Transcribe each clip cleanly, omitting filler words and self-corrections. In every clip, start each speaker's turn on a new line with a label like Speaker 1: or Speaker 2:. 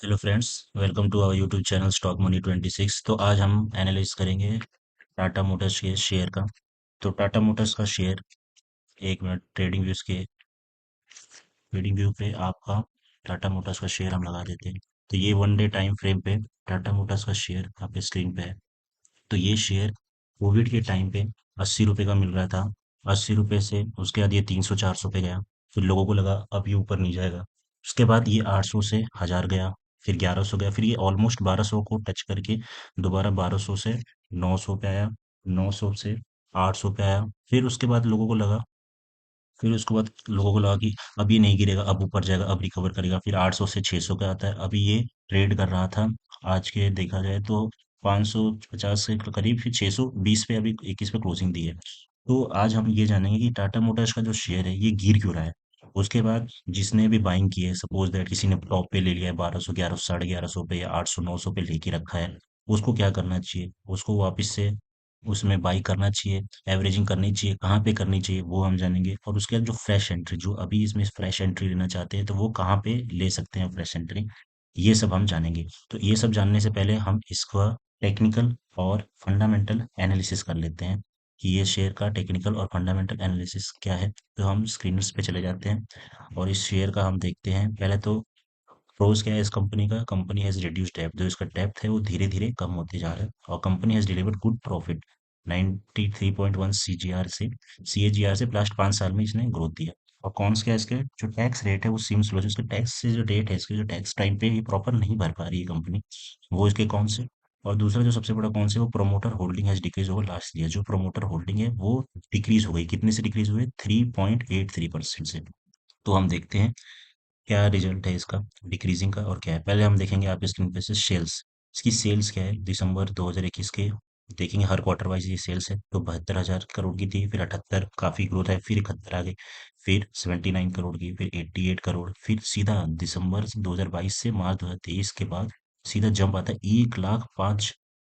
Speaker 1: Hello friends, welcome to our YouTube channel stock money 26। तो आज हम एनालाइज करेंगे टाटा मोटर्स के शेयर का। तो टाटा मोटर्स का शेयर, एक मिनट, ट्रेडिंग व्यू पे आपका टाटा मोटर्स का शेयर हम लगा देते हैं। तो ये वन डे टाइम फ्रेम पे टाटा मोटर्स का शेयर आपके स्क्रीन पे है। तो ये शेयर कोविड के टाइम पे 80 रुपए का मिल रहा था। 80 रुपए से उसके बाद ये 300-400 पे गया। फिर लोगों को लगा अब ये ऊपर नहीं जाएगा। उसके बाद ये 800 से 1000 गया, फिर 1100 गया, फिर ये ऑलमोस्ट 1200 को टच करके दोबारा 1200 से 900 पे आया, 900 से 800 पे आया। फिर उसके बाद लोगों को लगा कि अब ये नहीं गिरेगा, अब ऊपर जाएगा, अब रिकवर करेगा। फिर 800 से 600 का आता है। अभी ये ट्रेड कर रहा था, आज के देखा जाए तो 550 के करीब, फिर 620 पे, अभी 21 पे क्लोजिंग दी है। तो आज हम ये जानेंगे कि टाटा मोटर्स का जो शेयर है ये गिर क्यों रहा है। उसके बाद जिसने भी बाइंग की है, सपोज दैट किसी ने टॉप पे ले लिया है 1200, 1100, 1150 पे, या 800, 900 पे लेके रखा है, उसको क्या करना चाहिए? उसको वापस से उसमें बाई करना चाहिए, एवरेजिंग करनी चाहिए, कहाँ पे करनी चाहिए वो हम जानेंगे। और उसके बाद जो फ्रेश एंट्री, जो अभी इसमें फ्रेश एंट्री लेना चाहते हैं, तो वो कहाँ पे ले सकते हैं फ्रेश एंट्री, ये सब हम जानेंगे। तो ये सब जानने से पहले हम इसका टेक्निकल और फंडामेंटल एनालिसिस कर लेते हैं कि ये शेयर का टेक्निकल और फंडामेंटल एनालिसिस क्या है। तो हम स्क्रीनर्स पे चले जाते हैं और इस शेयर का हम देखते हैं। पहले तो प्रोज क्या है इस कंपनी का? Company has reduced depth. जो इसका डेप्थ है वो धीरे धीरे कम होते जा रहा है, और company has delivered good profit 93.1 CGR से, सीएजीआर से लास्ट 5 साल में इसने ग्रोथ दिया। और कौन क्या है इसके जो टैक्स रेट है वो सीम्स लो, इसके टैक्स से जो रेट है, इसके जो टैक्स टाइम पे ये प्रॉपर नहीं भर पा रही है कंपनी, वो इसके कौन से। और दूसरा जो सबसे बड़ा कौन से, वो promoter holding has decrease over last year. जो प्रोमोटर होल्डिंग है वो डिक्रीज हो गई, कितने से डिक्रीज हुए? 3.83% से। तो हम देखते हैं क्या रिजल्ट है इसका डिक्रीजिंग का और क्या है। पहले हम देखेंगे आप स्क्रीन पे से सेल्स। इसकी सेल्स क्या है दिसंबर 2021 के, देखेंगे हर क्वार्टर वाइज ये सेल्स है। तो 72,000 करोड़ की थी, फिर 78, काफी ग्रोथ है, फिर 71 आ गई, फिर 79 करोड़ की, फिर 88 करोड़, फिर सीधा दिसंबर 2022 से मार्च 2023 के बाद सीधा जंप आता है 1,05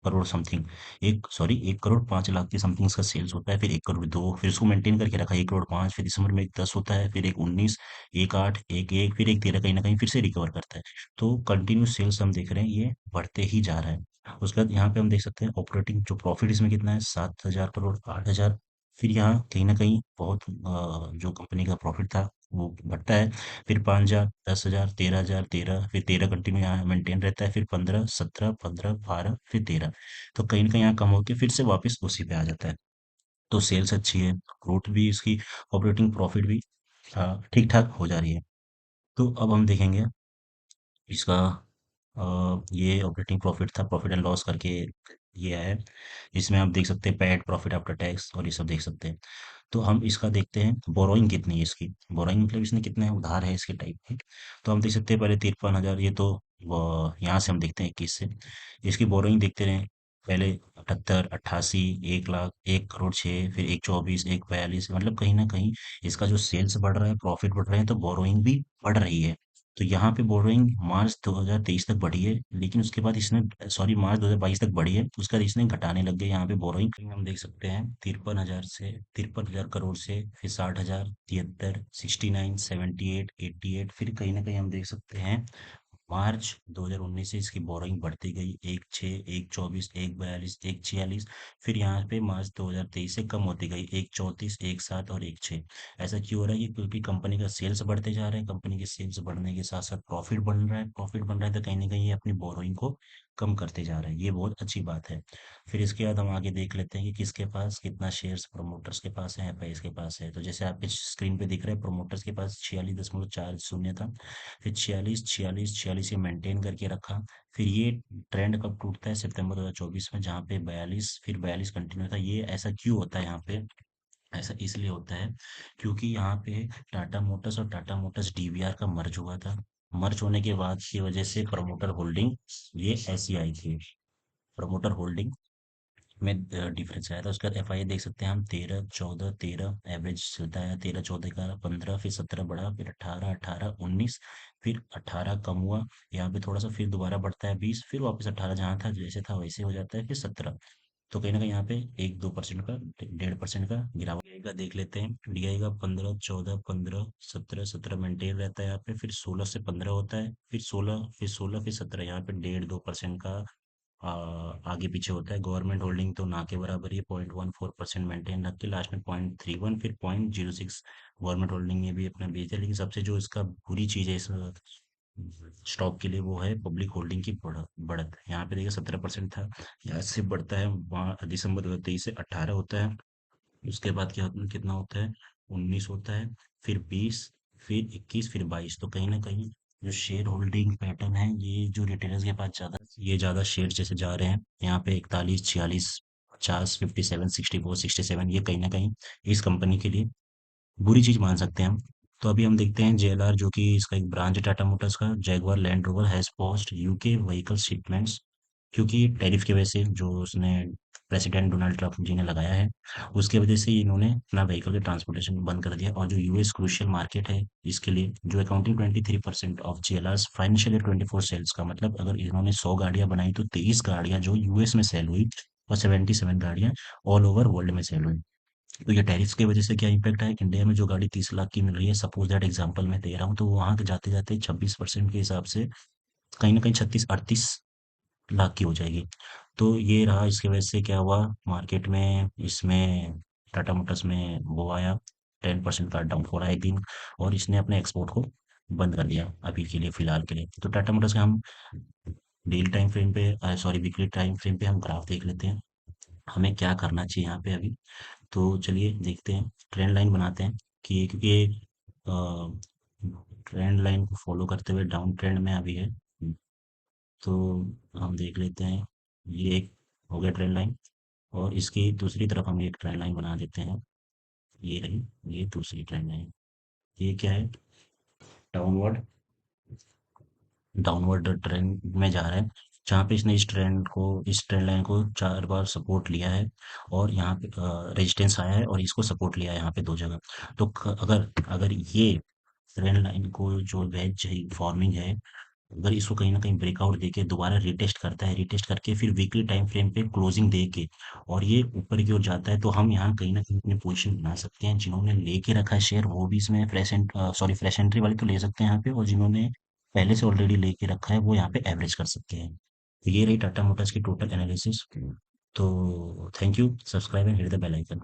Speaker 1: करोड़ समथिंग। 1,05 लाख की समथिंग इसका सेल्स होता है, फिर 1,02 करोड़, फिर इसको मेंटेन करके रखा 1,05 करोड़, फिर दिसंबर में एक 10 होता है, फिर एक 19, एक 8, एक 1, फिर एक 13, कहीं ना कहीं फिर से रिकवर करता है। तो कंटिन्यू सेल्स हम देख रहे हैं ये बढ़ते ही जा रहा है। उसके बाद यहाँ पे हम देख सकते हैं ऑपरेटिंग जो प्रॉफिट इसमें कितना है, 7,000 करोड़, 8,000। फिर यहाँ कहीं ना कहीं बहुत जो कंपनी का प्रॉफिट था वो बढ़ता है। फिर 5,000, 10,000, 13,000, 13, फिर 13 कंटिन्यू यहाँ मेंटेन रहता है, फिर 15, 17, 15, 12, फिर 13। तो कहीं ना कहीं यहाँ कम होकर फिर से वापस उसी पे आ जाता है। तो सेल्स अच्छी है, ग्रोथ भी इसकी, ऑपरेटिंग प्रॉफिट भी ठीक ठाक हो जा रही है। तो अब हम देखेंगे इसका, ये ऑपरेटिंग प्रॉफिट था, प्रॉफिट एंड लॉस करके ये है। इसमें आप देख सकते हैं पैट, प्रॉफिट आफ्टर टैक्स, और ये सब देख सकते हैं। तो हम इसका देखते हैं बोरोइंग कितनी है इसकी। बोरोइंग मतलब इसने कितने उधार है इसके टाइप के। तो हम देख सकते हैं पहले 53,000, ये तो यहाँ से हम देखते हैं 21 से इसकी बोरोइंग देखते रहे। पहले 78, 88, 1 लाख, 1,06,00,000, फिर 1,24, 1,42, मतलब कहीं ना कहीं इसका जो सेल्स बढ़ रहा है, प्रॉफिट बढ़ रहे हैं, तो बोरोइंग भी बढ़ रही है। तो यहाँ पे बोरोइंग मार्च 2023 तक बढ़ी है, लेकिन उसके बाद इसने, सॉरी, मार्च 2022 तक बढ़ी है, उसके बाद इसने घटाने लग गए यहाँ पे बोरोइंग। हम देख सकते हैं 53,000 से, फिर 60,000, 73, 69, 78, 88, फिर कहीं ना कहीं हम देख सकते हैं मार्च 2019 से इसकी बोरोइंग बढ़ती गई, 1,06, 1,24, 1,42, 1,46। फिर यहाँ पे मार्च 2023 से कम होती गई, 1,34, 1,7 और 1,6। ऐसा क्यों हो रहा है? ये क्योंकि कंपनी का सेल्स बढ़ते जा रहे हैं, कंपनी के सेल्स बढ़ने के साथ साथ प्रॉफिट बन रहा है, प्रॉफिट बन रहा है, तो कहीं ना कहीं ये अपनी बोरोइंग को कम करते जा रहे हैं, ये बहुत अच्छी बात है। फिर इसके बाद हम आगे देख लेते हैं कि किसके पास कितना शेयर्स प्रमोटर्स के पास है, एफआईएस के पास है। तो जैसे आपके स्क्रीन पे दिख रहा है, प्रमोटर्स के पास 46.40 था, फिर 46, 46, 46 ये मेंटेन करके रखा। फिर ये ट्रेंड कब टूटता है? सितंबर 2024 में, जहाँ पे 42, फिर 42 कंटिन्यू था। ये ऐसा क्यों होता है यहाँ पे? ऐसा इसलिए होता है क्योंकि यहाँ पे टाटा मोटर्स और टाटा मोटर्स डीवीआर का मर्ज हुआ था। मर्ज होने के बाद की वजह से प्रमोटर होल्डिंग ये ऐसी आई थी, प्रमोटर होल्डिंग में डिफरेंस आया था। उसके बाद एफआई देख सकते हैं हम, 13, 14, 13 एवरेज चलता है, 13, 14 का 15, फिर 17 बढ़ा, फिर 18, 18, 19, फिर 18 कम हुआ यहाँ पे थोड़ा सा, फिर दोबारा बढ़ता है 20, फिर वापस 18 जहाँ था जैसे था वैसे हो जाता है, फिर 17। तो कहीं ना कहीं यहाँ पे 1-2% का 1.5% का गिरावट का देख लेते हैं। डीआई का 15, 14, 15, 17, 17 मेंटेन रहता है यहाँ पे, फिर 16 से 15 होता है, फिर 16, फिर 16, फिर 17, यहाँ पे 1.5-2% का आगे पीछे होता है। गवर्नमेंट होल्डिंग तो ना के बराबर ही 0.14% मेंटेन रख के लास्ट में 0.31, फिर 0.06 गवर्नमेंट होल्डिंग में भी अपना बेच है। लेकिन सबसे जो इसका बुरी चीज है इस स्टॉक के लिए, वो है पब्लिक होल्डिंग की बढ़त। यहाँ पे देखिए 17% था, यहाँ से बढ़ता है, वहाँ दिसंबर 2023 से 18 होता है। उसके बाद क्या कितना होता है, 19 होता है, फिर 20, फिर 21, फिर 22। तो कहीं ना कहीं जो शेयर होल्डिंग पैटर्न है, ये जो रिटेलर्स के पास ज्यादा शेयर जैसे जा रहे हैं, यहाँ पे 41, 46, 50, 57, 64, 67, ये कहीं ना कहीं इस कंपनी के लिए बुरी चीज मान सकते हैं हम। तो अभी हम देखते हैं जेएलआर, जो कि इसका एक ब्रांच है टाटा मोटर्स का, Jaguar land rover has paused UK vehicle shipments, क्योंकि टैरिफ की वजह से जो उसने प्रेसिडेंट डोनाल्ड ट्रंप जी ने लगाया है, उसकी वजह से इन्होंने अपना व्हीकल के ट्रांसपोर्टेशन बंद कर दिया। और जो यूएस क्रूशियल मार्केट है इसके लिए, जो accounting 23% of JLR financial year 24 sales का, मतलब अगर इन्होंने 100 गाड़ियां बनाई तो 23 गाड़ियां जो यूएस में सेल हुई, और 77 गाड़ियां ऑल ओवर वर्ल्ड में सेल हुई। तो ये टैरिफ्स की वजह से क्या इम्पैक्ट है, इंडिया में जो गाड़ी 30 लाख की मिल रही है, सपोज दैट एग्जांपल मैं दे रहा हूँ, तो वहां के जाते जाते 26% के हिसाब से कहीं ना कहीं 36-38 लाख की हो जाएगी। तो ये रहा, इसकी वजह से क्या हुआ मार्केट में, इसमें टाटा मोटर्स में वो आया, 10% का डाउनफॉल आया एक दिन, और इसने अपने एक्सपोर्ट को बंद कर दिया अभी के लिए, फिलहाल के लिए। तो टाटा मोटर्स का हम डेली टाइम फ्रेम पे, सॉरी वीकली टाइम फ्रेम पे हम ग्राफ देख लेते हैं, हमें क्या करना चाहिए यहाँ पे अभी। तो चलिए देखते हैं, ट्रेंड लाइन बनाते हैं कि, क्योंकि ट्रेंड लाइन को फॉलो करते हुए डाउन ट्रेंड में अभी है। तो हम देख लेते हैं, ये एक हो गया ट्रेंड लाइन, और इसकी दूसरी तरफ हम एक ट्रेंड लाइन बना देते हैं। ये रही, ये दूसरी ट्रेंड लाइन। ये क्या है, डाउनवर्ड डाउनवर्ड ट्रेंड में जा रहा है, जहाँ पे इसने इस ट्रेंड लाइन को 4 बार सपोर्ट लिया है, और यहाँ पे रेजिस्टेंस आया है, और इसको सपोर्ट लिया है यहाँ पे 2 जगह। तो अगर अगर ये ट्रेंड लाइन को जो वेज फॉर्मिंग है, अगर इसको कहीं ना कहीं ब्रेकआउट देके दोबारा रिटेस्ट करता है, रिटेस्ट करके फिर वीकली टाइम फ्रेम पे क्लोजिंग दे के, और ये ऊपर की ओर जाता है, तो हम यहाँ कहीं ना कहीं अपनी पोजीशन बना सकते हैं। जिन्होंने लेके रखा है शेयर, वो भी इसमें फ्रेश एंट्री वाले तो ले सकते हैं यहाँ पे, और जिन्होंने पहले से ऑलरेडी लेके रखा है वो यहाँ पे एवरेज कर सकते हैं। तो ये रही टाटा मोटर्स की टोटल एनालिसिस। तो thank you, subscribe and hit the bell icon.